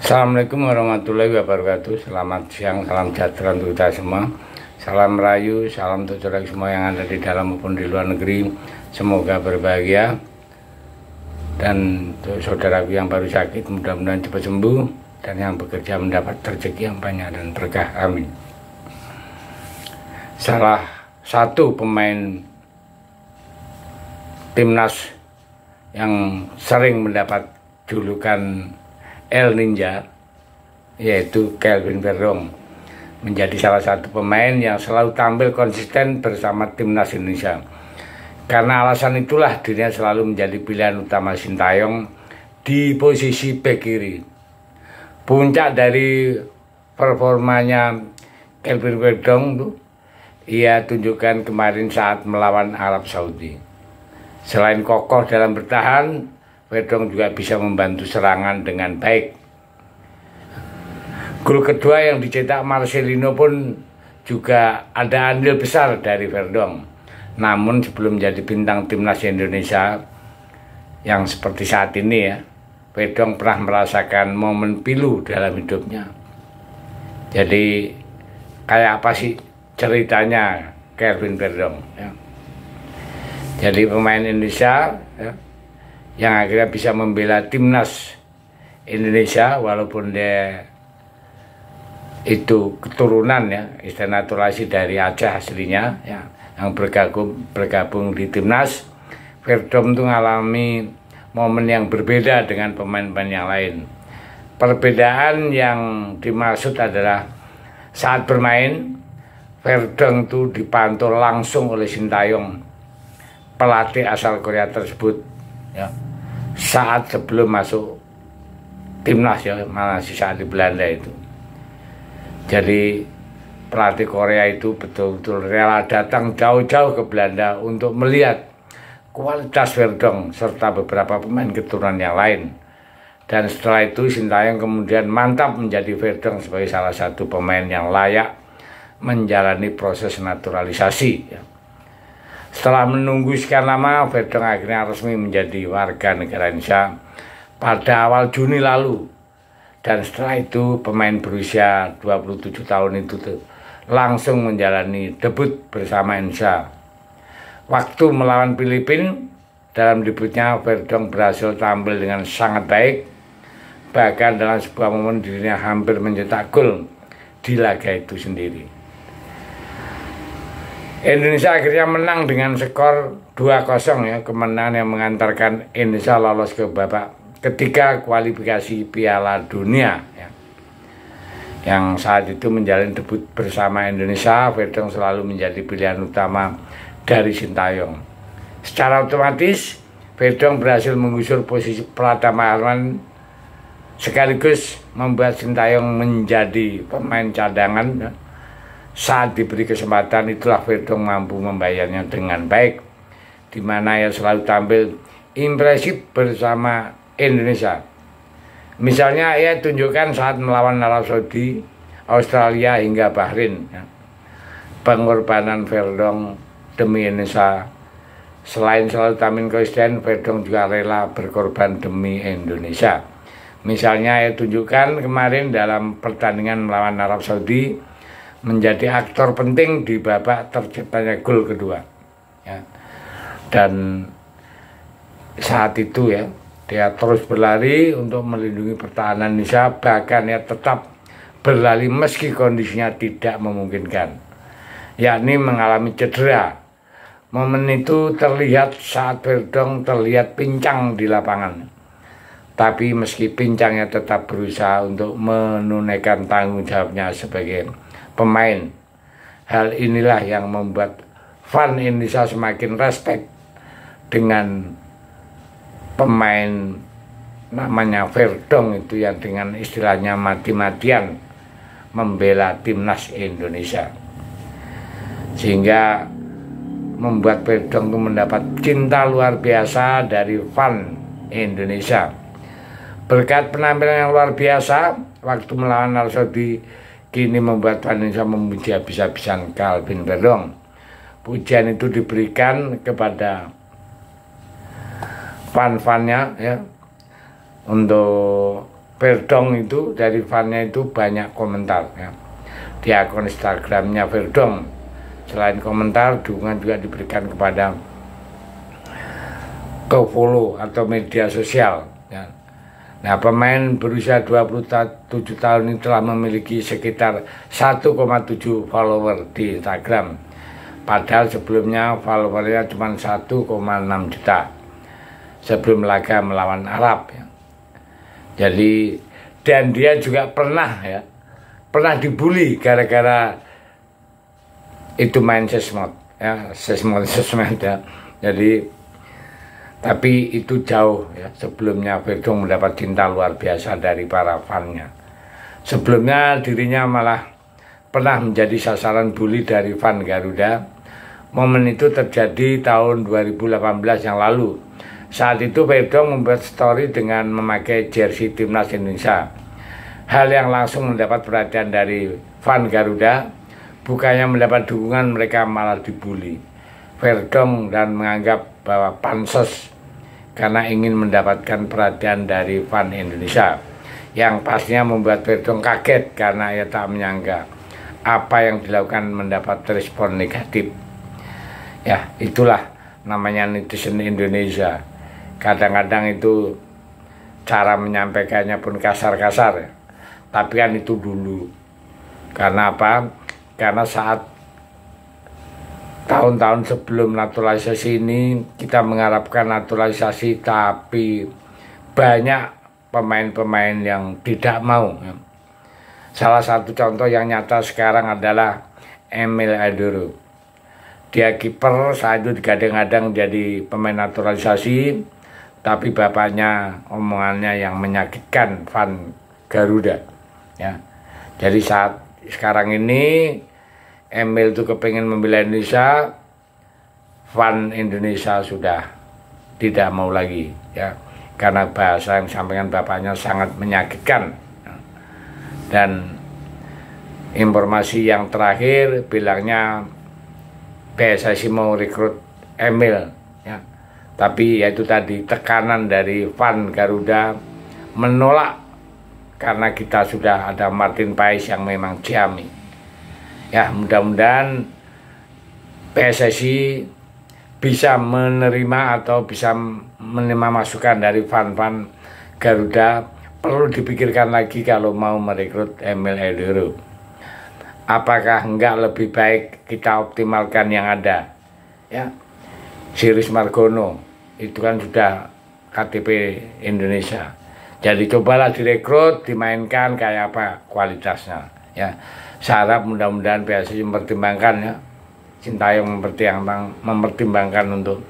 Assalamualaikum warahmatullahi wabarakatuh. Selamat siang, salam sejahtera untuk kita semua. Salam merayu, salam untuk saudara semua yang ada di dalam maupun di luar negeri. Semoga berbahagia. Dan untuk saudaraku yang baru sakit, mudah-mudahan cepat sembuh. Dan yang bekerja mendapat rezeki yang banyak dan berkah. Amin. Salah satu pemain timnas yang sering mendapat julukan El Ninja, yaitu Kelvin Verdong, menjadi salah satu pemain yang selalu tampil konsisten bersama timnas Indonesia. Karena alasan itulah dirinya selalu menjadi pilihan utama Sintayong di posisi bek kiri. Puncak dari performanya Kelvin Verdong itu ia tunjukkan kemarin saat melawan Arab Saudi. Selain kokoh dalam bertahan, Verdong juga bisa membantu serangan dengan baik. Gol kedua yang dicetak Marcelino pun juga ada andil besar dari Verdong. Namun sebelum jadi bintang timnas Indonesia yang seperti saat ini ya, Verdong pernah merasakan momen pilu dalam hidupnya. Jadi kayak apa sih ceritanya Kelvin Verdong ya? Jadi pemain Indonesia ya, yang akhirnya bisa membela timnas Indonesia walaupun dia itu keturunan ya, istilah naturalisasi dari Aceh aslinya ya, yang bergabung di timnas. Verdong itu mengalami momen yang berbeda dengan pemain-pemain yang lain. Perbedaan yang dimaksud adalah saat bermain Verdong itu dipantau langsung oleh Sintayong, pelatih asal Korea tersebut ya, saat sebelum masuk timnas ya, masih saat di Belanda itu. Jadi pelatih Korea itu betul-betul rela datang jauh-jauh ke Belanda untuk melihat kualitas Verdong serta beberapa pemain keturunan yang lain. Dan setelah itu Sintayong kemudian mantap menjadi Verdong sebagai salah satu pemain yang layak menjalani proses naturalisasi ya. Setelah menunggu sekian lama, Verdong akhirnya resmi menjadi warga negara Indonesia pada awal Juni lalu. Dan setelah itu pemain berusia 27 tahun itu langsung menjalani debut bersama Indonesia. Waktu melawan Filipina, dalam debutnya Verdong berhasil tampil dengan sangat baik. Bahkan dalam sebuah momen dirinya hampir mencetak gol di laga itu sendiri. Indonesia akhirnya menang dengan skor 2-0 ya, kemenangan yang mengantarkan Indonesia lolos ke babak ketiga kualifikasi Piala Dunia ya. Yang saat itu menjalin debut bersama Indonesia, Verdong selalu menjadi pilihan utama dari Sintayong. Secara otomatis Verdong berhasil menggusur posisi Pratama Arhan sekaligus membuat Sintayong menjadi pemain cadangan ya. Saat diberi kesempatan itulah Verdong mampu membayarnya dengan baik, di mana ia selalu tampil impresif bersama Indonesia. Misalnya ia tunjukkan saat melawan Arab Saudi, Australia hingga Bahrain ya. Pengorbanan Verdong demi Indonesia, selain selalu tampil konsisten, Verdong juga rela berkorban demi Indonesia. Misalnya ia tunjukkan kemarin dalam pertandingan melawan Arab Saudi, menjadi aktor penting di babak terciptanya gol kedua ya. Dan saat itu ya, dia terus berlari untuk melindungi pertahanan Indonesia, bahkan ya tetap berlari meski kondisinya tidak memungkinkan, yakni mengalami cedera. Momen itu terlihat saat Verdong terlihat pincang di lapangan, tapi meski pincangnya tetap berusaha untuk menunaikan tanggung jawabnya sebagai pemain. Hal inilah yang membuat fan Indonesia semakin respect dengan pemain namanya Verdong itu, yang dengan istilahnya mati-matian membela timnas Indonesia, sehingga membuat Verdong itu mendapat cinta luar biasa dari fan Indonesia. Berkat penampilan yang luar biasa waktu melawan Arab Saudi, kini membuat fan Indonesia memuji habis-habisan Kelvin Verdong. Pujian itu diberikan kepada fan-fannya ya, untuk Verdong itu dari fannya itu banyak komentar ya. Di akun Instagramnya Verdong, selain komentar, dukungan juga diberikan kepada follow atau media sosial ya. Nah, pemain berusia 27 tahun ini telah memiliki sekitar 1,7 follower di Instagram, padahal sebelumnya followernya cuma 1,6 juta sebelum laga melawan Arab ya. Jadi, dan dia juga pernah dibully gara-gara itu main sesmed ya, sesmed ya. Jadi, tapi itu jauh ya, sebelumnya Verdong mendapat cinta luar biasa dari para fannya. Sebelumnya dirinya malah pernah menjadi sasaran bully dari fan Garuda. Momen itu terjadi tahun 2018 yang lalu. Saat itu Verdong membuat story dengan memakai jersey timnas Indonesia. Hal yang langsung mendapat perhatian dari fan Garuda. Bukannya mendapat dukungan, mereka malah dibully Verdong dan menganggap bahwa pansos karena ingin mendapatkan perhatian dari fan Indonesia, yang pastinya membuat Verdong kaget karena ia tak menyangka apa yang dilakukan mendapat respon negatif. Ya, itulah namanya netizen Indonesia. Kadang-kadang itu cara menyampaikannya pun kasar-kasar ya. Tapi kan itu dulu. Karena apa? Karena saat tahun-tahun sebelum naturalisasi ini kita mengharapkan naturalisasi, tapi banyak pemain-pemain yang tidak mau. Salah satu contoh yang nyata sekarang adalah Emil Edero. Dia kiper, saat itu digadang-gadang jadi pemain naturalisasi, tapi bapaknya omongannya yang menyakitkan fan Garuda ya. Jadi saat sekarang ini Emil itu kepingin membela Indonesia, fan Indonesia sudah tidak mau lagi ya, karena bahasa yang disampaikan bapaknya sangat menyakitkan. Dan informasi yang terakhir bilangnya PSSI mau rekrut Emil ya, tapi yaitu tadi tekanan dari fan Garuda menolak karena kita sudah ada Martin Paes yang memang ciami. Ya, mudah-mudahan PSSI bisa menerima atau bisa menerima masukan dari fan-fan Garuda. Perlu dipikirkan lagi kalau mau merekrut Emil Edero. Apakah enggak lebih baik kita optimalkan yang ada? Ya, Siris Margono itu kan sudah KTP Indonesia. Jadi cobalah direkrut, dimainkan kayak apa kualitasnya. Ya, saya harap mudah-mudahan PSSI mempertimbangkan ya, Sintayong mempertimbangkan untuk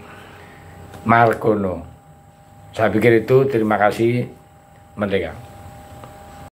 Margono. Saya pikir itu. Terima kasih. Merdeka.